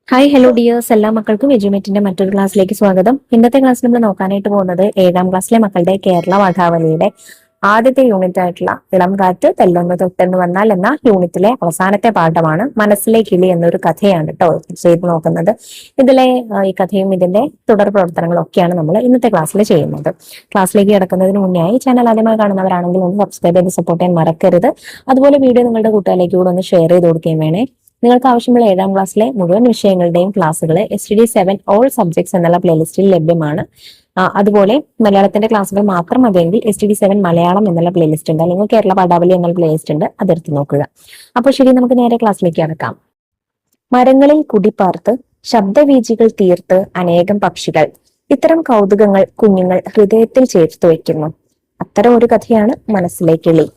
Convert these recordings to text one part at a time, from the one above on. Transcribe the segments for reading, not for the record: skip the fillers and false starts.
Hi hello dears, എല്ലാ മക്കൾക്കും എജ്യുമേറ്റിന്റെ മറ്റൊരു ക്ലാസ്സിലേക്ക് സ്വാഗതം. ഇന്നത്തെ ക്ലാസ്സിൽ നമ്മൾ നോക്കാനായിട്ട് പോകുന്നത് 7ാം ക്ലാസ്സിലെ മക്കളുടെ കേരള പാഠാവലിയുടെ ആദ്യത്തെ യൂണിറ്റ് ആയിട്ടുള്ള ഇളം കാറ്റ് തെല്ലൊന്ന് തൊട്ടെന്ന് വന്നാൽ എന്ന യൂണിറ്റിലെ അവസാനത്തെ പാഠമാണ്. മനസ്സിലെ കിളി എന്നൊരു കഥയാണ് കേട്ടോ ചെയ്ത് നോക്കുന്നത്. ഇതിലെ ഈ കഥയും ഇതിന്റെ തുടർ പ്രവർത്തനങ്ങളും ഒക്കെയാണ് നമ്മൾ ഇന്നത്തെ ക്ലാസ്സിൽ ചെയ്യുന്നത്. ക്ലാസ്സിലേക്ക് കിടക്കുന്നതിന് മുന്നേ ഈ ചാനൽ ആദ്യമായി കാണുന്നവരാണെങ്കിൽ ഒന്ന് സബ്സ്ക്രൈബ് ചെയ്ത് സപ്പോർട്ട് ചെയ്യാൻ മറക്കരുത്. അതുപോലെ വീഡിയോ നിങ്ങളുടെ കൂട്ടുകാരിലേക്ക് കൂടെ ഒന്ന് ഷെയർ ചെയ്ത് കൊടുക്കുകയും വേണേ. നിങ്ങൾക്ക് ആവശ്യമുള്ള 7ാം ക്ലാസ്സിലെ മുഴുവൻ വിഷയങ്ങളുടെയും ക്ലാസ്സുകൾ STD7 ഓൾ സബ്ജക്ട്സ് എന്നുള്ള പ്ലേലിസ്റ്റിൽ ലഭ്യമാണ്. അതുപോലെ മലയാളത്തിന്റെ ക്ലാസ്സുകൾ മാത്രം മതിയെങ്കിൽ STD7 മലയാളം എന്നുള്ള പ്ലേലിസ്റ്റ് ഉണ്ട്, അല്ലെങ്കിൽ കേരള പാഠാവലി എന്നുള്ള പ്ലേലിസ്റ്റ് ഉണ്ട്, അതെടുത്ത് നോക്കുക. അപ്പോൾ ശരി, നമുക്ക് നേരെ ക്ലാസ്സിലേക്ക് കടക്കാം. മരങ്ങളിൽ കുടിപ്പാർത്ത് ശബ്ദവീചികൾ തീർത്ത് അനേകം പക്ഷികൾ. ഇത്തരം കൗതുകങ്ങൾ കുഞ്ഞുങ്ങൾ ഹൃദയത്തിൽ ചേർത്ത് വെക്കുന്നു. അത്തരം ഒരു കഥയാണ് മനസ്സിലെ കിളി.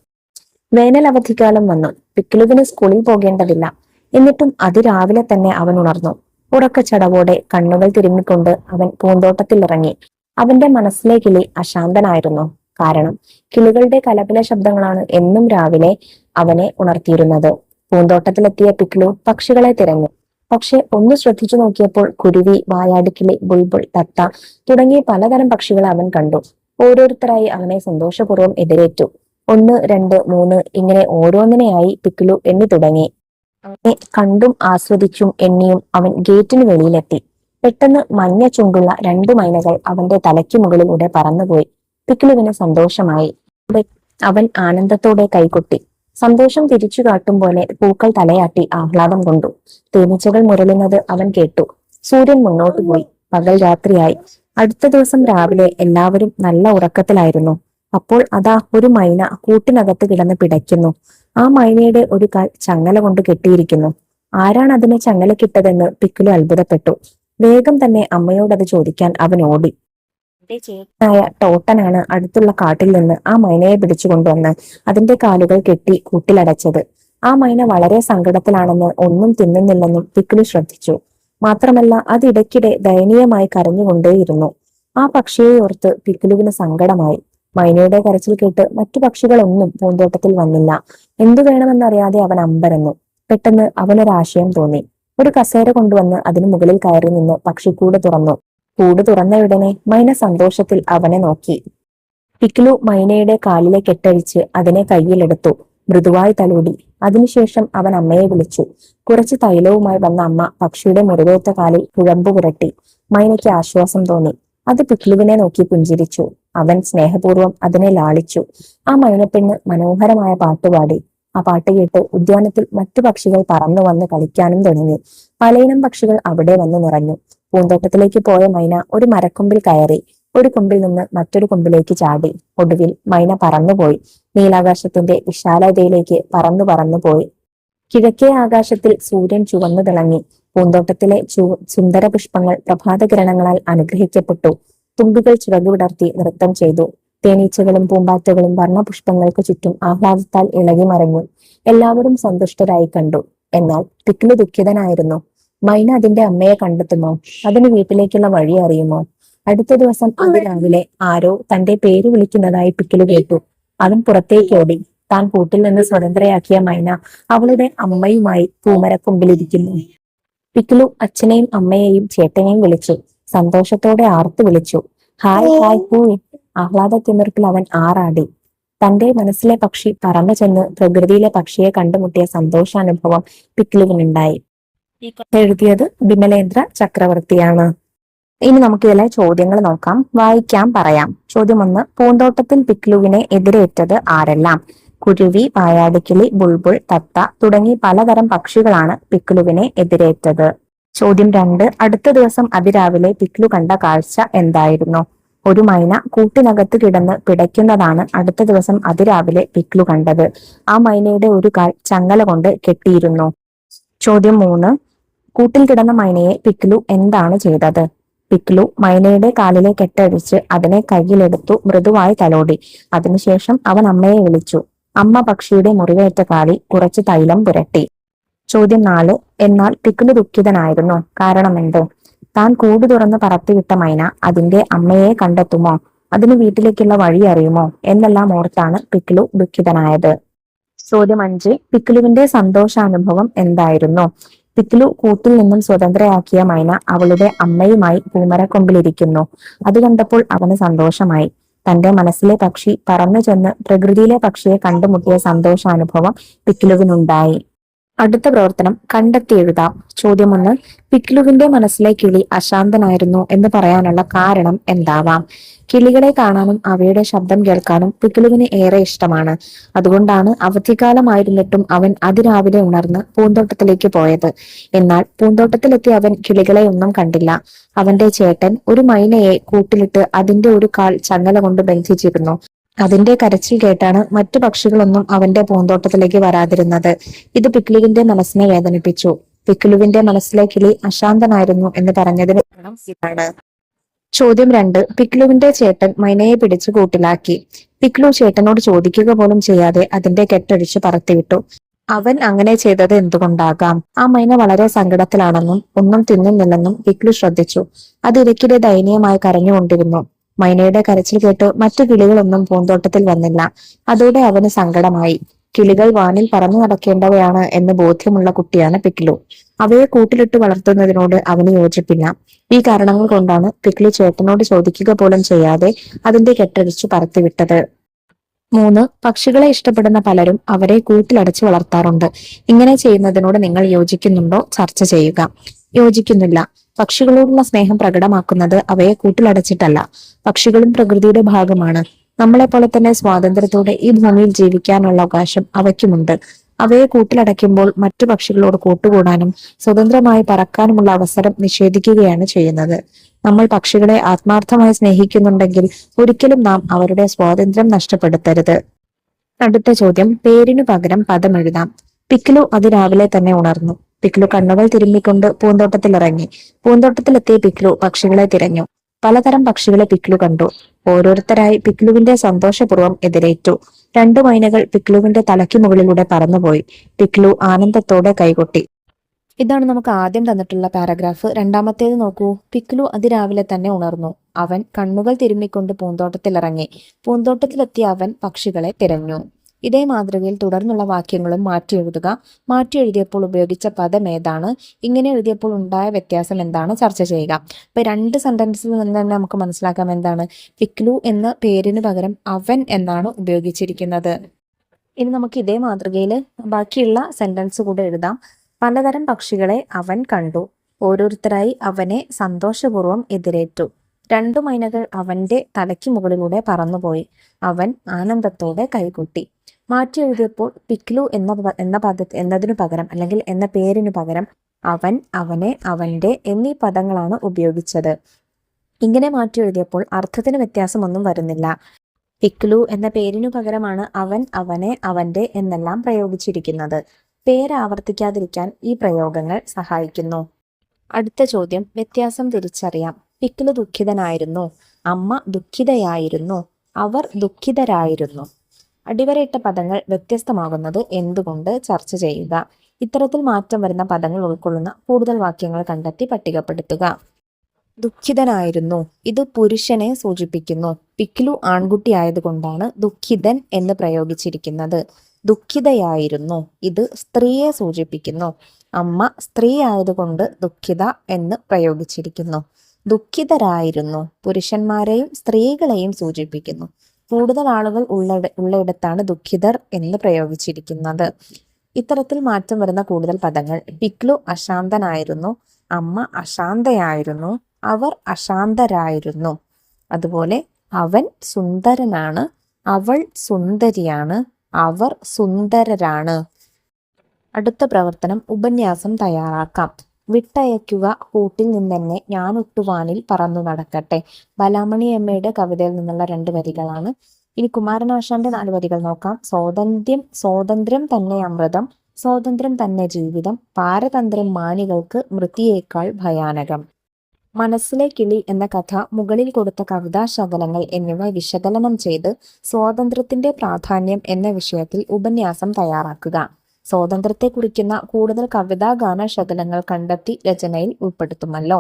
വേനൽ അവധിക്കാലം വന്നു. പിക്കിളുവിന് സ്കൂളിൽ പോകേണ്ടതില്ല. എന്നിട്ടും അതിരാവിലെ തന്നെ അവൻ ഉണർന്നു. ഉറക്കച്ചടവോടെ കണ്ണുകൾ തിരുമ്മിക്കൊണ്ട് അവൻ പൂന്തോട്ടത്തിലിറങ്ങി. അവന്റെ മനസ്സിലെ കിളി അശാന്തനായിരുന്നു. കാരണം കിളികളുടെ കലപില ശബ്ദങ്ങളാണ് എന്നും രാവിലെ അവനെ ഉണർത്തിയിരുന്നത്. പൂന്തോട്ടത്തിലെത്തിയ പിക്കിളു പക്ഷികളെ തിരഞ്ഞു. പക്ഷെ ഒന്ന് ശ്രദ്ധിച്ചു നോക്കിയപ്പോൾ കുരുവി, വായാടിക്കിളി, ബുൾബുൾ, തത്ത തുടങ്ങിയ പലതരം പക്ഷികളെ അവൻ കണ്ടു. ഓരോരുത്തരായി അവനെ സന്തോഷപൂർവ്വം എതിരേറ്റു. 1, 2, 3 ഇങ്ങനെ ഓരോന്നിനെയായി പിക്കിളു എണ്ണി തുടങ്ങി. അവനെ കണ്ടും ആസ്വദിച്ചും എണ്ണിയും അവൻ ഗേറ്റിന് വെളിയിലെത്തി. പെട്ടെന്ന് മഞ്ഞ ചുണ്ടുള്ള 2 മൈനകൾ അവന്റെ തലയ്ക്ക് മുകളിലൂടെ പറന്നുപോയി. പിക്കിളുവിന് സന്തോഷമായി. അവൻ ആനന്ദത്തോടെ കൈകൊട്ടി. സന്തോഷം തിരിച്ചു കാട്ടും പോലെ പൂക്കൾ തലയാട്ടി ആഹ്ലാദം കൊണ്ടു. തേനീച്ചകൾ മുരളുന്നത് അവൻ കേട്ടു. സൂര്യൻ മുന്നോട്ടു പോയി. പകൽ രാത്രിയായി. അടുത്ത ദിവസം രാവിലെ എല്ലാവരും നല്ല ഉറക്കത്തിലായിരുന്നു. അപ്പോൾ അതാ ഒരു മൈന കൂട്ടിനകത്ത് കിടന്ന് പിടയ്ക്കുന്നു. ആ മൈനയുടെ ഒരു കാൽ ചങ്ങല കൊണ്ട് കെട്ടിയിരിക്കുന്നു. ആരാണ് അതിനെ ചങ്ങലക്കിട്ടതെന്ന് പിക്കിളു അത്ഭുതപ്പെട്ടു. വേഗം തന്നെ അമ്മയോട് അത് ചോദിക്കാൻ അവൻ ഓടി. എന്റെ ചേട്ടനായ ടോട്ടനാണ് അടുത്തുള്ള കാട്ടിൽ നിന്ന് ആ മൈനയെ പിടിച്ചു കൊണ്ടുവന്ന് അതിന്റെ കാലുകൾ കെട്ടി കൂട്ടിലടച്ചത്. ആ മൈന വളരെ സങ്കടത്തിലാണെന്ന് ഒന്നും തിന്നുന്നില്ലെന്നും പിക്കിളു ശ്രദ്ധിച്ചു. മാത്രമല്ല അതിടയ്ക്കിടെ ദയനീയമായി കരഞ്ഞുകൊണ്ടേയിരുന്നു. ആ പക്ഷിയെ ഓർത്ത് പിക്കിളുവിന് സങ്കടമായി. മൈനയുടെ കരച്ചിൽ കേട്ട് മറ്റു പക്ഷികളൊന്നും പൂന്തോട്ടത്തിൽ വന്നില്ല. എന്തു വേണമെന്നറിയാതെ അവൻ അമ്പരന്നു. പെട്ടെന്ന് അവനൊരാശയം തോന്നി. ഒരു കസേര കൊണ്ടുവന്ന് അതിനു മുകളിൽ കയറി നിന്ന് പക്ഷിക്കൂട് തുറന്നു. കൂട് തുറന്നയുടനെ മൈന സന്തോഷത്തിൽ അവനെ നോക്കി. പിക്കിളു മൈനയുടെ കാലിലെ കെട്ടഴിച്ച് അതിനെ കയ്യിലെടുത്തു. മൃദുവായി തലോടി. അതിനുശേഷം അവൻ അമ്മയെ വിളിച്ചു. കുറച്ച് തൈലവുമായി വന്ന അമ്മ പക്ഷിയുടെ മുറിവേറ്റ കാലിൽ കുഴമ്പു പുരട്ടി. മൈനയ്ക്ക് ആശ്വാസം തോന്നി. അത് പിക്കിളുവിനെ നോക്കി പുഞ്ചിരിച്ചു. അവൻ സ്നേഹപൂർവ്വം അതിനെ ലാളിച്ചു. ആ മൈനപ്പെണ്ണ് മനോഹരമായ പാട്ടുപാടി. ആ പാട്ട് കേട്ട് ഉദ്യാനത്തിൽ മറ്റു പക്ഷികൾ പറന്നു വന്ന് കളിക്കാനും തുടങ്ങി. പലയിനം പക്ഷികൾ അവിടെ വന്ന് നിറഞ്ഞു. പൂന്തോട്ടത്തിലേക്ക് പോയ മൈന ഒരു മരക്കൊമ്പിൽ കയറി. ഒരു കൊമ്പിൽ നിന്ന് മറ്റൊരു കൊമ്പിലേക്ക് ചാടി. ഒടുവിൽ മൈന പറന്നുപോയി. നീലാകാശത്തിന്റെ വിശാലതയിലേക്ക് പറന്നു പോയി. കിഴക്കേ ആകാശത്തിൽ സൂര്യൻ ചുവന്നു തിളങ്ങി. പൂന്തോട്ടത്തിലെ സുന്ദര പുഷ്പങ്ങൾ പ്രഭാതകിരണങ്ങളാൽ അനുഗ്രഹിക്കപ്പെട്ടു. തുമ്പികൾ ചിറകുവിടർത്തി നൃത്തം ചെയ്തു. തേനീച്ചകളും പൂമ്പാറ്റകളും വർണ്ണപുഷ്പങ്ങൾക്ക് ചുറ്റും ആഹ്ലാദത്താൽ ഇളകി മറഞ്ഞു. എല്ലാവരും സന്തുഷ്ടരായി കണ്ടു. എന്നാൽ പിക്കിളു ദുഃഖിതനായിരുന്നു. മൈന അതിന്റെ അമ്മയെ കണ്ടെത്തുമോ? അതിന് വീട്ടിലേക്കുള്ള വഴി അറിയുമോ? അടുത്ത ദിവസം അതിരാവിലെ ആരോ തന്റെ പേര് വിളിക്കുന്നതായി പിക്കിളു കേട്ടു. അവൻ പുറത്തേക്കോടി. താൻ കൂട്ടിൽ നിന്ന് സ്വതന്ത്രയാക്കിയ മൈന അവളുടെ അമ്മയുമായി പൂമരക്കൊമ്പിലിരിക്കുന്നു. പിക്കിളു അച്ഛനെയും അമ്മയെയും ചേട്ടനെയും വിളിച്ചു. സന്തോഷത്തോടെ ആർത്തു വിളിച്ചു. Hi hi ഹൂയ്. ആഹ്ലാദത്തിമിർപ്പിൽ അവൻ ആറാടി. തന്റെ മനസ്സിലെ പക്ഷി പറന്നു ചെന്ന് പ്രകൃതിയിലെ പക്ഷിയെ കണ്ടുമുട്ടിയ സന്തോഷാനുഭവം പിക്കിളുവിനുണ്ടായി. ഈ കഥ എഴുതിയത് ബിമലേന്ദ്ര ചക്രവർത്തിയാണ്. ഇനി നമുക്ക് ഇതിലെ ചോദ്യങ്ങൾ നോക്കാം. വായിക്കാം, പറയാം. ചോദ്യം 1. പൂന്തോട്ടത്തിൽ പിക്കിളുവിനെ എതിരേറ്റത് ആരെല്ലാം? കുരുവി, വായാടിക്കിളി, ബുൾബുൾ, തത്ത തുടങ്ങി പലതരം പക്ഷികളാണ് പിക്കിളുവിനെ എതിരേറ്റത്. ചോദ്യം 2. അടുത്ത ദിവസം അതിരാവിലെ പിക്കിളു കണ്ട കാഴ്ച എന്തായിരുന്നു? ഒരു മൈന കൂട്ടിനകത്ത് കിടന്ന് പിടയ്ക്കുന്നതാണ് അടുത്ത ദിവസം അതിരാവിലെ പിക്കിളു കണ്ടത്. ആ മൈനയുടെ ഒരു കാൽ ചങ്ങല കൊണ്ട് കെട്ടിയിരുന്നു. ചോദ്യം 3. കൂട്ടിൽ കിടന്ന മൈനയെ പിക്കിളു എന്താണ് ചെയ്തത്? പിക്കിളു മൈനയുടെ കാലിലെ കെട്ടഴിച്ച് അതിനെ കയ്യിലെടുത്തു മൃദുവായി തലോടി. അതിനുശേഷം അവൻ അമ്മയെ വിളിച്ചു. അമ്മ പക്ഷിയുടെ മുറിവേറ്റ കാലിൽ കുറച്ച് തൈലം പുരട്ടി. ചോദ്യം 4. എന്നാൽ പിക്കിളു ദുഃഖിതനായിരുന്നു. കാരണം എന്ത്? താൻ കൂട് തുറന്ന് പറത്തിവിട്ട മൈന അതിന്റെ അമ്മയെ കണ്ടെത്തുമോ? അതിന് വീട്ടിലേക്കുള്ള വഴി അറിയുമോ എന്നെല്ലാം ഓർത്താണ് പിക്കിളു ദുഃഖിതനായത്. ചോദ്യം 5. പിക്കിളുവിന്റെ സന്തോഷാനുഭവം എന്തായിരുന്നു? പിക്ലു കൂട്ടിൽ നിന്നും സ്വതന്ത്രയാക്കിയ മൈന അവളുടെ അമ്മയുമായി പൂമരക്കൊമ്പിലിരിക്കുന്നു. അത് കണ്ടപ്പോൾ അവന് സന്തോഷമായി. തന്റെ മനസ്സിലെ പക്ഷി പറന്നു ചെന്ന് പ്രകൃതിയിലെ പക്ഷിയെ കണ്ടുമുട്ടിയ സന്തോഷാനുഭവം പിക്ലുവിനുണ്ടായി. അടുത്ത പ്രവർത്തനം കണ്ടെത്തി എഴുതാം. ചോദ്യം 1. പിക്ലുവിന്റെ മനസ്സിലെ കിളി അശാന്തനായിരുന്നു എന്ന് പറയാനുള്ള കാരണം എന്താവാം? കിളികളെ കാണാനും അവയുടെ ശബ്ദം കേൾക്കാനും പിക്ലുവിന് ഏറെ ഇഷ്ടമാണ്. അതുകൊണ്ടാണ് അവധിക്കാലമായിരുന്നിട്ടും അവൻ അതിരാവിലെ ഉണർന്ന് പൂന്തോട്ടത്തിലേക്ക് പോയത്. എന്നാൽ പൂന്തോട്ടത്തിലെത്തി അവൻ കിളികളെ ഒന്നും കണ്ടില്ല. അവന്റെ ചേട്ടൻ ഒരു മൈനയെ കൂട്ടിലിട്ട് അതിന്റെ ഒരു കാൽ ചങ്ങല കൊണ്ട് ബന്ധിച്ചിരുന്നു. അതിന്റെ കരച്ചിൽ കേട്ടാണ് മറ്റു പക്ഷികളൊന്നും അവന്റെ പൂന്തോട്ടത്തിലേക്ക് വരാതിരുന്നത്. ഇത് പിക്ലുവിന്റെ മനസ്സിനെ വേദനിപ്പിച്ചു. പിക്ലുവിന്റെ മനസ്സിലെ കിളി അശാന്തനായിരുന്നു എന്ന് പറഞ്ഞതിന് കാരണം ഇതാണ്. ചോദ്യം 2. പിക്ലുവിന്റെ ചേട്ടൻ മൈനയെ പിടിച്ചു കൂട്ടിലാക്കി. പിക്ലു ചേട്ടനോട് ചോദിക്കുക പോലും ചെയ്യാതെ അതിന്റെ കെട്ടഴിച്ച് പറത്തിവിട്ടു. അവൻ അങ്ങനെ ചെയ്തത് എന്തുകൊണ്ടാകാം? ആ മൈന വളരെ സങ്കടത്തിലാണെന്നും ഒന്നും തിന്നുന്നില്ലെന്നും പിക്ലു ശ്രദ്ധിച്ചു. അത് ഇടയ്ക്കിടെ ദയനീയമായി കരഞ്ഞുകൊണ്ടിരുന്നു. മൈനയുടെ കരച്ചിൽ കേട്ട് മറ്റു കിളികളൊന്നും പൂന്തോട്ടത്തിൽ വന്നില്ല. അതോടെ അവന് സങ്കടമായി. കിളികൾ വാനിൽ പറന്നു നടക്കേണ്ടവയാണ് എന്ന് ബോധ്യമുള്ള കുട്ടിയാണ് പിക്ലു. അവയെ കൂട്ടിലിട്ട് വളർത്തുന്നതിനോട് അവന് യോജിപ്പില്ല. ഈ കാരണങ്ങൾ കൊണ്ടാണ് പിക്ലു ചേട്ടനോട് ചോദിക്കുക പോലും ചെയ്യാതെ അതിന്റെ കെട്ടഴിച്ചു പറത്തിവിട്ടത്. 3. പക്ഷികളെ ഇഷ്ടപ്പെടുന്ന പലരും അവരെ കൂട്ടിലടച്ചു വളർത്താറുണ്ട്. ഇങ്ങനെ ചെയ്യുന്നതിനോട് നിങ്ങൾ യോജിക്കുന്നുണ്ടോ? ചർച്ച ചെയ്യുക. യോജിക്കുന്നില്ല. പക്ഷികളോടുള്ള സ്നേഹം പ്രകടമാക്കുന്നത് അവയെ കൂട്ടിലടച്ചിട്ടല്ല. പക്ഷികളും പ്രകൃതിയുടെ ഭാഗമാണ്. നമ്മളെപ്പോലെ തന്നെ സ്വാതന്ത്ര്യത്തോടെ ഈ ഭൂമിയിൽ ജീവിക്കാനുള്ള അവകാശം അവയ്ക്കുമുണ്ട്. അവയെ കൂട്ടിലടയ്ക്കുമ്പോൾ മറ്റു പക്ഷികളോട് കൂട്ടുകൂടാനും സ്വതന്ത്രമായി പറക്കാനുമുള്ള അവസരം നിഷേധിക്കുകയാണ് ചെയ്യുന്നത്. നമ്മൾ പക്ഷികളെ ആത്മാർത്ഥമായി സ്നേഹിക്കുന്നുണ്ടെങ്കിൽ ഒരിക്കലും നാം അവരുടെ സ്വാതന്ത്ര്യം നഷ്ടപ്പെടുത്തരുത്. അടുത്ത ചോദ്യം പേരിനു പകരം പദം എഴുതാം. പിക്ലു അതിരാവിലെ തന്നെ ഉണർന്നു. പിക്ലു കണ്ണുകൾ തിരുമ്മിക്കൊണ്ട് പൂന്തോട്ടത്തിലിറങ്ങി. പൂന്തോട്ടത്തിലെത്തിയ പിക്ലു പക്ഷികളെ തിരഞ്ഞു. പലതരം പക്ഷികളെ പിക്ലു കണ്ടു. ഓരോരുത്തരായി പിക്ലുവിന്റെ സന്തോഷപൂർവ്വം എതിരേറ്റു. 2 മൈനകൾ പിക്ലുവിന്റെ തലയ്ക്ക് മുകളിലൂടെ പറന്നുപോയി. പിക്ലു ആനന്ദത്തോടെ കൈകൊട്ടി. ഇതാണ് നമുക്ക് ആദ്യം തന്നിട്ടുള്ള പാരഗ്രാഫ്. രണ്ടാമത്തേത് നോക്കൂ. പിക്ലു അതിരാവിലെ തന്നെ ഉണർന്നു. അവൻ കണ്ണുകൾ തിരുമ്മിക്കൊണ്ട് പൂന്തോട്ടത്തിലിറങ്ങി. പൂന്തോട്ടത്തിലെത്തിയ അവൻ പക്ഷികളെ തിരഞ്ഞു. ഇതേ മാതൃകയിൽ തുടർന്നുള്ള വാക്യങ്ങളും മാറ്റി എഴുതുക. മാറ്റി എഴുതിയപ്പോൾ ഉപയോഗിച്ച പദം ഏതാണ്? ഇങ്ങനെ എഴുതിയപ്പോൾ ഉണ്ടായ വ്യത്യാസം എന്താണ്? ചർച്ച ചെയ്യുക. ഇപ്പൊ 2 സെന്റൻസിൽ നിന്ന് തന്നെ നമുക്ക് മനസ്സിലാക്കാം എന്താണ്. പിക്ലു എന്ന പേരിന് പകരം അവൻ എന്നാണ് ഉപയോഗിച്ചിരിക്കുന്നത്. ഇനി നമുക്ക് ഇതേ മാതൃകയിൽ ബാക്കിയുള്ള സെന്റൻസ് കൂടെ എഴുതാം. പലതരം പക്ഷികളെ അവൻ കണ്ടു. ഓരോരുത്തരായി അവനെ സന്തോഷപൂർവ്വം എതിരേറ്റു. 2 മൈനകൾ അവന്റെ തലയ്ക്ക് മുകളിലൂടെ പറന്നുപോയി. അവൻ ആനന്ദത്തോടെ കൈകൊട്ടി. മാറ്റി എഴുതിയപ്പോൾ പിക്ലു എന്നതിനു പകരം അല്ലെങ്കിൽ എന്ന പേരിനു പകരം അവൻ, അവനെ, അവന്റെ എന്നീ പദങ്ങളാണ് ഉപയോഗിച്ചത്. ഇങ്ങനെ മാറ്റി എഴുതിയപ്പോൾ അർത്ഥത്തിന് വ്യത്യാസമൊന്നും വരുന്നില്ല. പിക്ലു എന്ന പേരിനു പകരമാണ് അവൻ, അവനെ, അവന്റെ എന്നെല്ലാം പ്രയോഗിച്ചിരിക്കുന്നത്. പേര് ആവർത്തിക്കാതിരിക്കാൻ ഈ പ്രയോഗങ്ങൾ സഹായിക്കുന്നു. അടുത്ത ചോദ്യം വ്യത്യാസം തിരിച്ചറിയാം. പിക്ലു ദുഃഖിതനായിരുന്നു. അമ്മ ദുഃഖിതയായിരുന്നു. അവർ ദുഃഖിതരായിരുന്നു. അടിവരയിട്ട പദങ്ങൾ വ്യത്യസ്തമാകുന്നത് എന്തുകൊണ്ട്? ചർച്ച ചെയ്യുക. ഇത്തരത്തിൽ മാറ്റം വരുന്ന പദങ്ങൾ ഉൾക്കൊള്ളുന്ന കൂടുതൽ വാക്യങ്ങൾ കണ്ടെത്തി പട്ടികപ്പെടുത്തുക. ദുഃഖിതനായിരുന്നു. ഇത് പുരുഷനെ സൂചിപ്പിക്കുന്നു. പിക്ലു ആൺകുട്ടിയായതുകൊണ്ടാണ് ദുഃഖിതൻ എന്ന് പ്രയോഗിച്ചിരിക്കുന്നത്. ദുഃഖിതയായിരുന്നു. ഇത് സ്ത്രീയെ സൂചിപ്പിക്കുന്നു. അമ്മ സ്ത്രീ ആയതുകൊണ്ട് ദുഃഖിത എന്ന് പ്രയോഗിച്ചിരിക്കുന്നു. ദുഃഖിതരായിരുന്നു പുരുഷന്മാരെയും സ്ത്രീകളെയും സൂചിപ്പിക്കുന്നു. കൂടുതൽ ആളുകൾ ഉള്ളയിടത്താണ് ദുഃഖിതർ എന്ന് പ്രയോഗിച്ചിരിക്കുന്നത്. ഇത്തരത്തിൽ മാറ്റം വരുന്ന കൂടുതൽ പദങ്ങൾ. പിക്ലു അശാന്തനായിരുന്നു. അമ്മ അശാന്തയായിരുന്നു. അവർ അശാന്തരായിരുന്നു. അതുപോലെ അവൻ സുന്ദരനാണ്. അവൾ സുന്ദരിയാണ്. അവർ സുന്ദരരാണ്. അടുത്ത പ്രവർത്തനം ഉപന്യാസം തയ്യാറാക്കാം. വിട്ടയക്കുക കൂട്ടിൽ നിന്നെന്നെ ഞാനൊട്ടുവാനിൽ പറന്നു നടക്കട്ടെ. ബാലാമണി അമ്മയുടെ കവിതയിൽ നിന്നുള്ള 2 വരികളാണ്. ഇനി കുമാരനാശാന്റെ 4 വരികൾ നോക്കാം. സ്വാതന്ത്ര്യം തന്നെ അമൃതം, സ്വാതന്ത്ര്യം തന്നെ ജീവിതം, പാരതന്ത്ര്യം മാനികൾക്ക് മൃതിയേക്കാൾ ഭയാനകം. മനസ്സിലെ കിളി എന്ന കഥ, മുകളിൽ കൊടുത്ത കവിതാശകലങ്ങൾ എന്നിവ വിശകലനം ചെയ്ത് സ്വാതന്ത്ര്യത്തിന്റെ പ്രാധാന്യം എന്ന വിഷയത്തിൽ ഉപന്യാസം തയ്യാറാക്കുക. സ്വാതന്ത്ര്യത്തെ കുറിക്കുന്ന കൂടുതൽ കവിതാ ഗാന ശകലങ്ങൾ കണ്ടെത്തി രചനയിൽ ഉൾപ്പെടുത്തുമല്ലോ.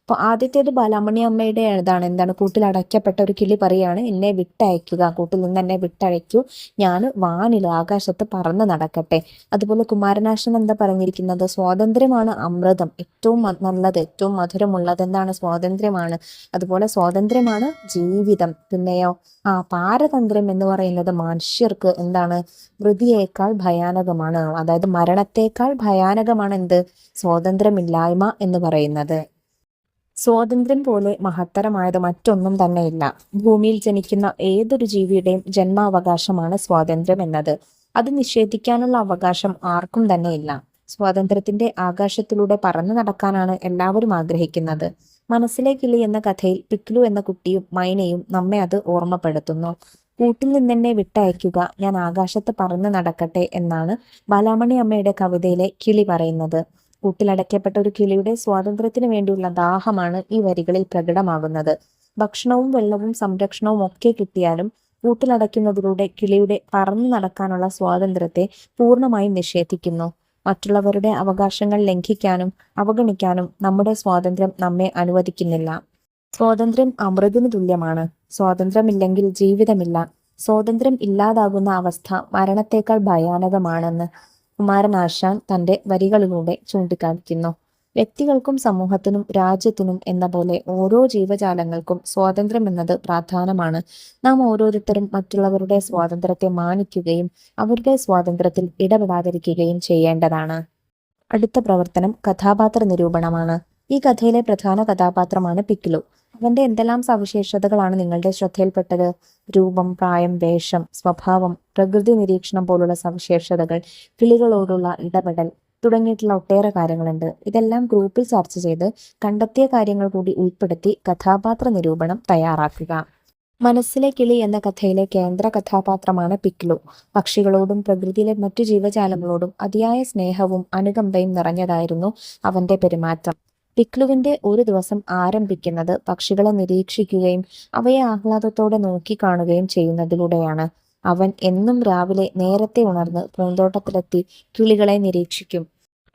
അപ്പോൾ ആദ്യത്തേത് ബാലാമണി അമ്മയുടെ എന്താണ് കൂട്ടിൽ അടയ്ക്കപ്പെട്ട ഒരു കിളി പറയാണ്, എന്നെ വിട്ടയക്കുക, കൂട്ടിൽ നിന്ന് എന്നെ വിട്ടയക്കൂ, ഞാൻ വാനിൽ ആകാശത്ത് പറന്ന് നടക്കട്ടെ. അതുപോലെ കുമാരനാശൻ എന്താ പറഞ്ഞിരിക്കുന്നത്, സ്വാതന്ത്ര്യമാണ് അമൃതം, ഏറ്റവും നല്ലത്, ഏറ്റവും മധുരമുള്ളത് എന്താണ്, സ്വാതന്ത്ര്യമാണ്. അതുപോലെ സ്വാതന്ത്ര്യമാണ് ജീവിതം. പിന്നെയോ പാരതന്ത്ര്യം എന്ന് പറയുന്നത് മനുഷ്യർക്ക് എന്താണ്, മൃതിയേക്കാൾ ഭയാനകമാണ്. അതായത് മരണത്തേക്കാൾ ഭയാനകമാണ് എന്ത്, സ്വാതന്ത്ര്യമില്ലായ്മ എന്ന് പറയുന്നത്. സ്വാതന്ത്ര്യം പോലെ മഹത്തരമായത് മറ്റൊന്നും തന്നെയില്ല. ഭൂമിയിൽ ജനിക്കുന്ന ഏതൊരു ജീവിയുടെയും ജന്മാവകാശമാണ് സ്വാതന്ത്ര്യം എന്നത്. അത് നിഷേധിക്കാനുള്ള അവകാശം ആർക്കും തന്നെയില്ല. സ്വാതന്ത്ര്യത്തിന്റെ ആകാശത്തിലൂടെ പറന്നു നടക്കാനാണ് എല്ലാവരും ആഗ്രഹിക്കുന്നത്. മനസ്സിലെ കിളി എന്ന കഥയിൽ പിക്ലു എന്ന കുട്ടിയും മൈനയും നമ്മെ അത് ഓർമ്മപ്പെടുത്തുന്നു. കൂട്ടിൽ നിന്നെന്നെ വിട്ടയക്കുക, ഞാൻ ആകാശത്ത് പറന്നു നടക്കട്ടെ എന്നാണ് ബാലാമണി അമ്മയുടെ കവിതയിലെ കിളി പറയുന്നത്. കൂട്ടിലടയ്ക്കപ്പെട്ട ഒരു കിളിയുടെ സ്വാതന്ത്ര്യത്തിന് വേണ്ടിയുള്ള ദാഹമാണ് ഈ വരികളിൽ പ്രകടമാകുന്നത്. ഭക്ഷണവും വെള്ളവും സംരക്ഷണവും ഒക്കെ കിട്ടിയാലും കൂട്ടിലടയ്ക്കുന്നതിലൂടെ കിളിയുടെ പറന്നു നടക്കാനുള്ള സ്വാതന്ത്ര്യത്തെ പൂർണ്ണമായും നിഷേധിക്കുന്നു. മറ്റുള്ളവരുടെ അവകാശങ്ങൾ ലംഘിക്കാനും അവഗണിക്കാനും നമ്മുടെ സ്വാതന്ത്ര്യം നമ്മെ അനുവദിക്കുന്നില്ല. സ്വാതന്ത്ര്യം അമൃതിന് തുല്യമാണ്. സ്വാതന്ത്ര്യമില്ലെങ്കിൽ ജീവിതമില്ല. സ്വാതന്ത്ര്യം ഇല്ലാതാകുന്ന അവസ്ഥ മരണത്തേക്കാൾ ഭയാനകമാണെന്ന് കുമാരനാശാൻ തന്റെ വരികളിലൂടെ ചൂണ്ടിക്കാണിക്കുന്നു. വ്യക്തികൾക്കും സമൂഹത്തിനും രാജ്യത്തിനും എന്ന പോലെ ഓരോ ജീവജാലങ്ങൾക്കും സ്വാതന്ത്ര്യം എന്നത് പ്രാധാനമാണ്. നാം ഓരോരുത്തരും മറ്റുള്ളവരുടെ സ്വാതന്ത്ര്യത്തെ മാനിക്കുകയും അവരുടെ സ്വാതന്ത്ര്യത്തിൽ ഇടപെടാതിരിക്കുകയും ചെയ്യേണ്ടതാണ്. അടുത്ത പ്രവർത്തനം കഥാപാത്ര നിരൂപണമാണ്. ഈ കഥയിലെ പ്രധാന കഥാപാത്രമാണ് പിക്ലു. അവന്റെ എന്തെല്ലാം സവിശേഷതകളാണ് നിങ്ങളുടെ ശ്രദ്ധയിൽപ്പെട്ടത്? രൂപം, പ്രായം, വേഷം, സ്വഭാവം, പ്രകൃതി നിരീക്ഷണം പോലുള്ള സവിശേഷതകൾ, കിളികളോടുള്ള ഇടപെടൽ തുടങ്ങിയിട്ടുള്ള ഒട്ടേറെ കാര്യങ്ങളുണ്ട്. ഇതെല്ലാം ഗ്രൂപ്പിൽ ചർച്ച ചെയ്ത് കണ്ടെത്തിയ കാര്യങ്ങൾ കൂടി ഉൾപ്പെടുത്തി കഥാപാത്ര നിരൂപണം തയ്യാറാക്കുക. മനസ്സിലെ കിളി എന്ന കഥയിലെ കേന്ദ്ര കഥാപാത്രമാണ് പിക്ലു. പക്ഷികളോടും പ്രകൃതിയിലെ മറ്റു ജീവജാലങ്ങളോടും അതിയായ സ്നേഹവും അനുകമ്പയും നിറഞ്ഞതായിരുന്നു അവന്റെ പെരുമാറ്റം. പിക്ലുവിന്റെ ഒരു ദിവസം ആരംഭിക്കുന്നത് പക്ഷികളെ നിരീക്ഷിക്കുകയും അവയെ ആഹ്ലാദത്തോടെ നോക്കിക്കാണുകയും ചെയ്യുന്നതിലൂടെയാണ്. അവൻ എന്നും രാവിലെ നേരത്തെ ഉണർന്ന് പൂന്തോട്ടത്തിലെത്തി കിളികളെ നിരീക്ഷിക്കും.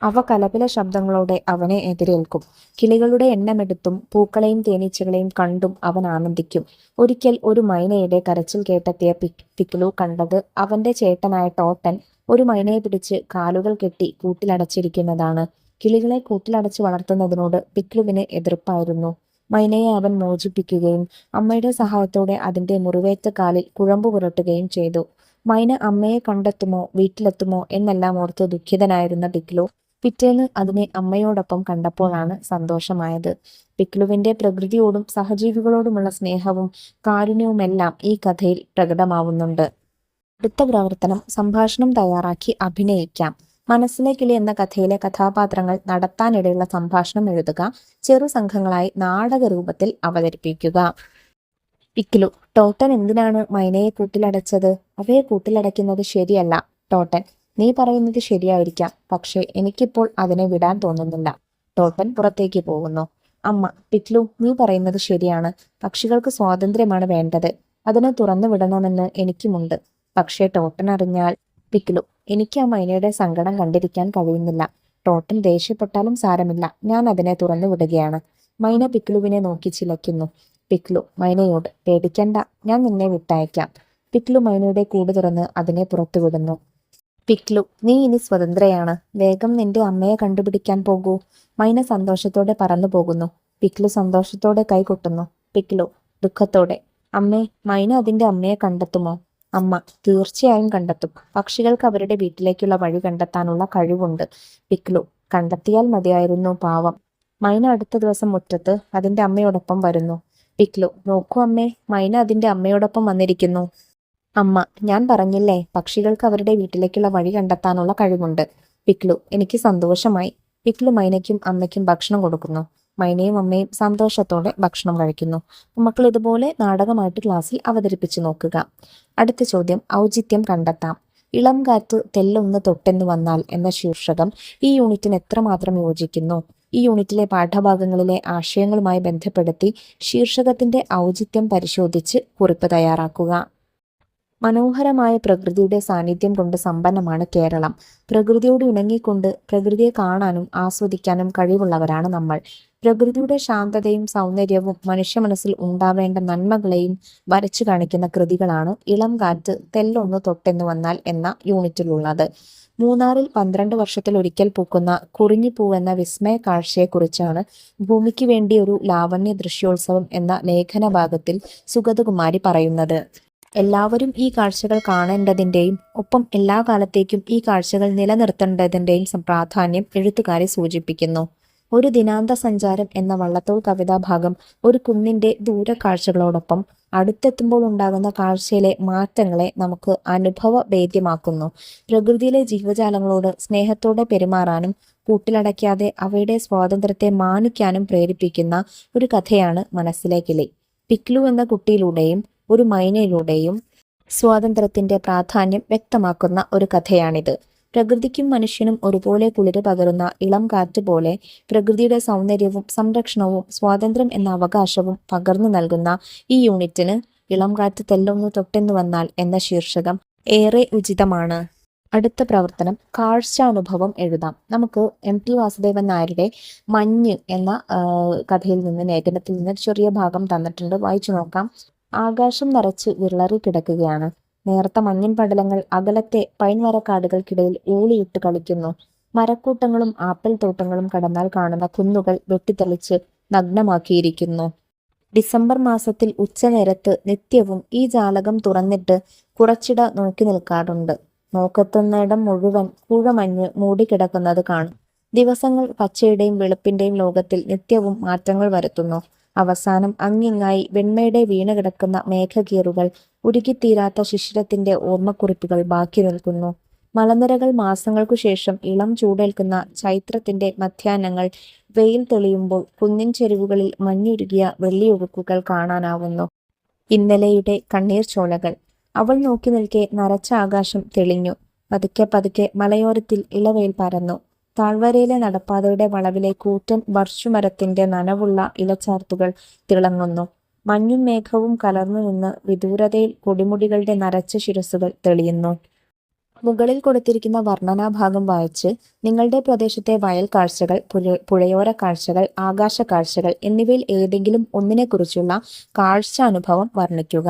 അവ കലപില ശബ്ദങ്ങളോടെ അവനെ എതിരേൽക്കും. കിളികളുടെ എണ്ണമെടുത്തും പൂക്കളെയും തേനീച്ചകളെയും കണ്ടും അവൻ ആനന്ദിക്കും. ഒരിക്കൽ ഒരു മൈനയുടെ കരച്ചിൽ കേട്ടെത്തിയ പിക്ലു കണ്ടത് അവന്റെ ചേട്ടനായ ടോട്ടൻ ഒരു മൈനയെ പിടിച്ച് കാലുകൾ കെട്ടി കൂട്ടിലടച്ചിരിക്കുന്നതാണ്. കിളികളെ കൂട്ടിലടച്ച് വളർത്തുന്നതിനോട് പിക്ലുവിന് എതിർപ്പായിരുന്നു. മൈനയെ അവൻ മോചിപ്പിക്കുകയും അമ്മയുടെ സഹായത്തോടെ അതിന്റെ മുറിവേറ്റ കാലിൽ കുഴമ്പ് പുരട്ടുകയും ചെയ്തു. മൈന അമ്മയെ കണ്ടെത്തുമോ വീട്ടിലെത്തുമോ എന്നെല്ലാം ഓർത്ത് ദുഃഖിതനായിരുന്ന പിക്ലു പിറ്റേന്ന് അതിനെ അമ്മയോടൊപ്പം കണ്ടപ്പോഴാണ് സന്തോഷമായത്. പിക്ലുവിന്റെ പ്രകൃതിയോടും സഹജീവികളോടുമുള്ള സ്നേഹവും കാരുണ്യവുമെല്ലാം ഈ കഥയിൽ പ്രകടമാവുന്നുണ്ട്. അടുത്ത പ്രവർത്തനം സംഭാഷണം തയ്യാറാക്കി അഭിനയിക്കാം. മനസ്സിലെ കിളി എന്ന കഥയിലെ കഥാപാത്രങ്ങൾ നടത്താനിടയുള്ള സംഭാഷണം എഴുതുക. ചെറു സംഘങ്ങളായി നാടക രൂപത്തിൽ അവതരിപ്പിക്കുക. പിക്ലു: ടോട്ടൻ എന്തിനാണ് മൈനയെ കൂട്ടിലടച്ചത്? അവയെ കൂട്ടിലടയ്ക്കുന്നത് ശരിയല്ല. ടോട്ടൻ: നീ പറയുന്നത് ശരിയായിരിക്കാം, പക്ഷേ എനിക്കിപ്പോൾ അതിനെ വിടാൻ തോന്നുന്നില്ല. ടോട്ടൻ പുറത്തേക്ക് പോകുന്നു. അമ്മ: പിക്ലു, നീ പറയുന്നത് ശരിയാണ്. പക്ഷികൾക്ക് സ്വാതന്ത്ര്യമാണ് വേണ്ടത്. അതിനെ തുറന്നു വിടണമെന്ന് എനിക്കുമുണ്ട്. പക്ഷേ ടോട്ടൻ അറിഞ്ഞാൽ. പിക്ലു: എനിക്ക് ആ മൈനയുടെ സങ്കടം കണ്ടിരിക്കാൻ കഴിയുന്നില്ല. ടോട്ടൻ ദേഷ്യപ്പെട്ടാലും സാരമില്ല, ഞാൻ അതിനെ തുറന്നു വിടുകയാണ്. മൈന പിക്ലുവിനെ നോക്കി ചിലയ്ക്കുന്നു. പിക്ലു മൈനയോട്: പേടിക്കണ്ട, ഞാൻ നിന്നെ വിട്ടയക്കാം. പിക്ലു മൈനയുടെ കൂട് തുറന്ന് അതിനെ പുറത്തുവിടുന്നു. പിക്ലു: നീ ഇനി സ്വതന്ത്രയാണ്. വേഗം നിന്റെ അമ്മയെ കണ്ടുപിടിക്കാൻ പോകൂ. മൈന സന്തോഷത്തോടെ പറന്നു പോകുന്നു. പിക്ലു സന്തോഷത്തോടെ കൈകൊട്ടുന്നു. പിക്ലു ദുഃഖത്തോടെ: അമ്മേ, മൈന അതിന്റെ അമ്മയെ കണ്ടെത്തുമോ? അമ്മ: തീർച്ചയായും കണ്ടെത്തും. പക്ഷികൾക്ക് അവരുടെ വീട്ടിലേക്കുള്ള വഴി കണ്ടെത്താനുള്ള കഴിവുണ്ട്. പിക്ലു: കണ്ടെത്തിയാൽ മതിയായിരുന്നു, പാവം. മൈന അടുത്ത ദിവസം മുറ്റത്ത് അതിന്റെ അമ്മയോടൊപ്പം വരുന്നു. പിക്ലു: നോക്കൂ അമ്മേ, മൈന അതിന്റെ അമ്മയോടൊപ്പം വന്നിരിക്കുന്നു. അമ്മ: ഞാൻ പറഞ്ഞില്ലേ, പക്ഷികൾക്ക് അവരുടെ വീട്ടിലേക്കുള്ള വഴി കണ്ടെത്താനുള്ള കഴിവുണ്ട്. പിക്ലു: എനിക്ക് സന്തോഷമായി. പിക്ലു മൈനയ്ക്കും അമ്മയ്ക്കും ഭക്ഷണം കൊടുക്കുന്നു. മൈനയും അമ്മയും സന്തോഷത്തോടെ ഭക്ഷണം കഴിക്കുന്നു. മക്കൾ ഇതുപോലെ നാടകമായിട്ട് ക്ലാസ്സിൽ അവതരിപ്പിച്ചു നോക്കുക. അടുത്ത ചോദ്യം: ഔചിത്യം കണ്ടെത്താം. ഇളം കാറ്റ് തെല്ലൊന്ന് തൊട്ടെന്ന് വന്നാൽ എന്ന ശീർഷകം ഈ യൂണിറ്റിന് എത്രമാത്രം യോജിക്കുന്നു? ഈ യൂണിറ്റിലെ പാഠഭാഗങ്ങളിലെ ആശയങ്ങളുമായി ബന്ധപ്പെടുത്തി ശീർഷകത്തിന്റെ ഔചിത്യം പരിശോധിച്ച് കുറിപ്പ് തയ്യാറാക്കുക. മനോഹരമായ പ്രകൃതിയുടെ സാന്നിധ്യം കൊണ്ട് സമ്പന്നമാണ് കേരളം. പ്രകൃതിയോട് ഇണങ്ങിക്കൊണ്ട് പ്രകൃതിയെ കാണാനും ആസ്വദിക്കാനും കഴിവുള്ളവരാണ് നമ്മൾ. പ്രകൃതിയുടെ ശാന്തതയും സൗന്ദര്യവും മനുഷ്യ മനസ്സിൽ ഉണ്ടാവേണ്ട നന്മകളെയും വരച്ചു കാണിക്കുന്ന കൃതികളാണ് ഇളം കാറ്റ് തെല്ലൊന്ന് തൊട്ടെന്ന് വന്നാൽ എന്ന യൂണിറ്റിലുള്ളത്. മൂന്നാറിൽ 12 വർഷത്തിൽ ഒരിക്കൽ പൂക്കുന്ന കുറിഞ്ഞിപ്പൂവെന്ന വിസ്മയ കാഴ്ചയെക്കുറിച്ചാണ് ഭൂമിക്ക് വേണ്ടി ഒരു ലാവണ്യ ദൃശ്യോത്സവം എന്ന ലേഖന ഭാഗത്തിൽ സുഗതകുമാരി പറയുന്നത്. എല്ലാവരും ഈ കാഴ്ചകൾ കാണേണ്ടതിൻ്റെയും ഒപ്പം എല്ലാ കാലത്തേക്കും ഈ കാഴ്ചകൾ നിലനിർത്തേണ്ടതിൻ്റെയും പ്രാധാന്യം എഴുത്തുകാരെ സൂചിപ്പിക്കുന്നു. ഒരു ദിനാന്ത സഞ്ചാരം എന്ന വള്ളത്തോൾ കവിതാഭാഗം ഒരു കുന്നിന്റെ ദൂരക്കാഴ്ചകളോടൊപ്പം അടുത്തെത്തുമ്പോൾ ഉണ്ടാകുന്ന കാഴ്ചയിലെ മാറ്റങ്ങളെ നമുക്ക് അനുഭവഭേദ്യമാക്കുന്നു. പ്രകൃതിയിലെ ജീവജാലങ്ങളോട് സ്നേഹത്തോടെ പെരുമാറാനും കൂട്ടിലടയ്ക്കാതെ അവയുടെ സ്വാതന്ത്ര്യത്തെ മാനിക്കാനും പ്രേരിപ്പിക്കുന്ന ഒരു കഥയാണ് മനസ്സിലെ കിളി. പിക്ലു എന്ന കുട്ടിയിലൂടെയും ഒരു മൈനയിലൂടെയും സ്വാതന്ത്ര്യത്തിന്റെ പ്രാധാന്യം വ്യക്തമാക്കുന്ന ഒരു കഥയാണിത്. പ്രകൃതിക്കും മനുഷ്യനും ഒരുപോലെ കുളിര് പകരുന്ന ഇളം കാറ്റ് പോലെ പ്രകൃതിയുടെ സൗന്ദര്യവും സംരക്ഷണവും സ്വാതന്ത്ര്യം എന്ന അവകാശവും പകർന്നു നൽകുന്ന ഈ യൂണിറ്റിന് ഇളം കാറ്റ് തെല്ലൊന്നു തൊട്ടെന്ന് വന്നാൽ എന്ന ശീർഷകം ഏറെ ഉചിതമാണ്. അടുത്ത പ്രവർത്തനം കാഴ്ചാനുഭവം എഴുതാം. നമുക്ക് MT വാസുദേവൻ നായരുടെ മഞ്ഞ് എന്ന കഥയിൽ നിന്ന് ലേഖനത്തിൽ നിന്ന് ചെറിയ ഭാഗം തന്നിട്ടുണ്ട്, വായിച്ചു നോക്കാം. ആകാശം നിറച്ച് വിളറി കിടക്കുകയാണ്. നേർത്ത മഞ്ഞിൻ പടലങ്ങൾ അകലത്തെ പൈൻമരക്കാടുകൾക്കിടയിൽ ഊളിയിട്ട് കളിക്കുന്നു. മരക്കൂട്ടങ്ങളും ആപ്പിൾ തോട്ടങ്ങളും കടന്നാൽ കാണുന്ന കുന്നുകൾ വെട്ടിത്തെളിച്ച് നഗ്നമാക്കിയിരിക്കുന്നു. ഡിസംബർ മാസത്തിൽ ഉച്ചനേരത്ത് നിത്യവും ഈ ജാലകം തുറന്നിട്ട് കുറച്ചിട നോക്കി നിൽക്കാറുണ്ട്. നോക്കെത്തുന്നിടം മുഴുവൻ കൂഴമഞ്ഞ് മൂടിക്കിടക്കുന്നത് കാണും. ദിവസങ്ങൾ പച്ചയുടെയും വെളുപ്പിന്റെയും ലോകത്തിൽ നിത്യവും മാറ്റങ്ങൾ വരുത്തുന്നു. അവസാനം അങ്ങിങ്ങായി വെണ്മയുടെ വീണ് കിടക്കുന്ന മേഘകീറുകൾ, ഉരുകിത്തീരാത്ത ശിശിരത്തിന്റെ ഓർമ്മക്കുറിപ്പുകൾ ബാക്കി നിൽക്കുന്നു. മലനിരകൾ മാസങ്ങൾക്കു ശേഷം ഇളം ചൂടേൽക്കുന്ന ചൈത്രത്തിന്റെ മധ്യാഹ്നങ്ങൾ വെയിൽ തെളിയുമ്പോൾ കുന്നിൻ ചെരുവുകളിൽ മഞ്ഞുരുകിയ വെള്ളിയൊഴുക്കുകൾ കാണാനാവുന്നു. ഇന്നലെയുടെ കണ്ണീർ ചോലകൾ. അവൾ നോക്കി നിൽക്കെ നരച്ച ആകാശം തെളിഞ്ഞു. പതുക്കെ പതുക്കെ മലയോരത്തിൽ ഇളവെയിൽ പരന്നു. താഴ്വരയിലെ നടപ്പാതയുടെ വളവിലെ കൂറ്റൻ ബർഷുമരത്തിന്റെ നനവുള്ള ഇലച്ചാർത്തുകൾ തിളങ്ങുന്നു. മഞ്ഞും മേഘവും കലർന്നു നിന്ന് വിദൂരതയിൽ കൊടിമുടികളുടെ നരച്ച ശിരസുകൾ തെളിയുന്നു. മുകളിൽ കൊടുത്തിരിക്കുന്ന വർണ്ണനാഭാഗം വായിച്ച് നിങ്ങളുടെ പ്രദേശത്തെ വയൽ കാഴ്ചകൾ, പുഴയോര കാഴ്ചകൾ, ആകാശ കാഴ്ചകൾ എന്നിവയിൽ ഏതെങ്കിലും ഒന്നിനെക്കുറിച്ചുള്ള കാഴ്ചാനുഭവം വർണ്ണിക്കുക.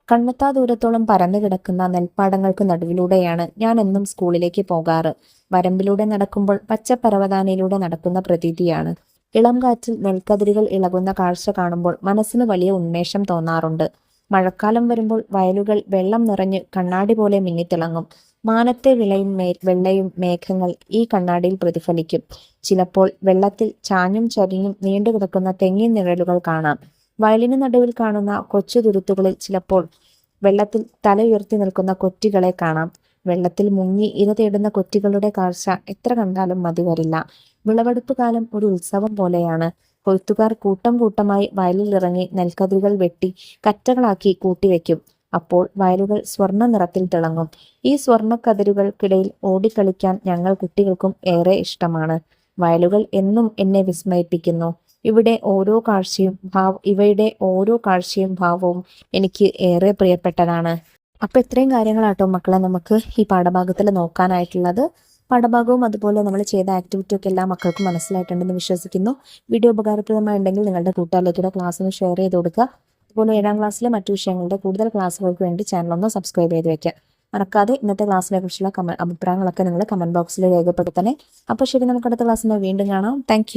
കണ്ണെത്താ ദൂരത്തോളം പരന്നു കിടക്കുന്ന നെൽപ്പാടങ്ങൾക്ക് നടുവിലൂടെയാണ് ഞാൻ എന്നും സ്കൂളിലേക്ക് പോകാറ്. വരമ്പിലൂടെ നടക്കുമ്പോൾ പച്ചപ്പരവതാനിയിലൂടെ നടക്കുന്ന പ്രതീതിയാണ്. ഇളം കാറ്റിൽ നെൽക്കതിരുകൾ ഇളകുന്ന കാഴ്ച കാണുമ്പോൾ മനസ്സിന് വലിയ ഉന്മേഷം തോന്നാറുണ്ട്. മഴക്കാലം വരുമ്പോൾ വയലുകൾ വെള്ളം നിറഞ്ഞ് കണ്ണാടി പോലെ മിന്നിത്തിളങ്ങും. മാനത്തെ വെള്ളയും മേഘങ്ങൾ ഈ കണ്ണാടിയിൽ പ്രതിഫലിക്കും. ചിലപ്പോൾ വെള്ളത്തിൽ ചാഞ്ഞും ചരിഞ്ഞും നീണ്ടുകിടക്കുന്ന തെങ്ങിൻ നിഴലുകൾ കാണാം. വയലിന് നടുവിൽ കാണുന്ന കൊച്ചു തുരുത്തുകളിൽ ചിലപ്പോൾ വെള്ളത്തിൽ തല ഉയർത്തി നിൽക്കുന്ന കൊറ്റികളെ കാണാം. വെള്ളത്തിൽ മുങ്ങി ഇര തേടുന്ന കൊറ്റികളുടെ കാഴ്ച എത്ര കണ്ടാലും മതി വരില്ല. വിളവെടുപ്പ് കാലം ഒരു ഉത്സവം പോലെയാണ്. കൊയ്ത്തുകാർ കൂട്ടം കൂട്ടമായി വയലിൽ ഇറങ്ങി നെൽക്കതിരുകൾ വെട്ടി കറ്റകളാക്കി കൂട്ടിവെക്കും. അപ്പോൾ വയലുകൾ സ്വർണ്ണ നിറത്തിൽ തിളങ്ങും. ഈ സ്വർണ്ണക്കതിരുകൾക്കിടയിൽ ഓടിക്കളിക്കാൻ ഞങ്ങൾ കുട്ടികൾക്കും ഏറെ ഇഷ്ടമാണ്. വയലുകൾ എന്നും എന്നെ വിസ്മയിപ്പിക്കുന്നു. ഇവയുടെ ഓരോ കാഴ്ചയും ഭാവവും എനിക്ക് ഏറെ പ്രിയപ്പെട്ടതാണ്. അപ്പൊ ഇത്രയും കാര്യങ്ങളാട്ടോ മക്കളെ നമുക്ക് ഈ പാഠഭാഗത്തിൽ നോക്കാനായിട്ടുള്ളത്. പാഠഭാഗവും അതുപോലെ നമ്മൾ ചെയ്ത ആക്ടിവിറ്റി ഒക്കെ എല്ലാ മക്കൾക്കും മനസ്സിലായിട്ടുണ്ടെന്ന് വിശ്വസിക്കുന്നു. വീഡിയോ ഉപകാരപ്രദമായിട്ടുണ്ടെങ്കിൽ നിങ്ങളുടെ കൂട്ടുകാരിലേക്കൂടെ ക്ലാസ് ഒന്ന് ഷെയർ ചെയ്ത് കൊടുക്കുക. അതുപോലെ 7ാം ക്ലാസ്സിലെ മറ്റു വിഷയങ്ങളുടെ കൂടുതൽ ക്ലാസ്സുകൾക്ക് വേണ്ടി ചാനൽ ഒന്ന് സബ്സ്ക്രൈബ് ചെയ്ത് വെക്കുക. മറക്കാതെ ഇന്നത്തെ ക്ലാസ്സിനെ കുറിച്ചുള്ള അഭിപ്രായങ്ങളൊക്കെ നിങ്ങൾ കമന്റ് ബോക്സിൽ രേഖപ്പെടുത്തണേ. അപ്പോൾ ശരി, നമുക്ക് അടുത്ത ക്ലാസ്സിനെ വീണ്ടും കാണാം. താങ്ക്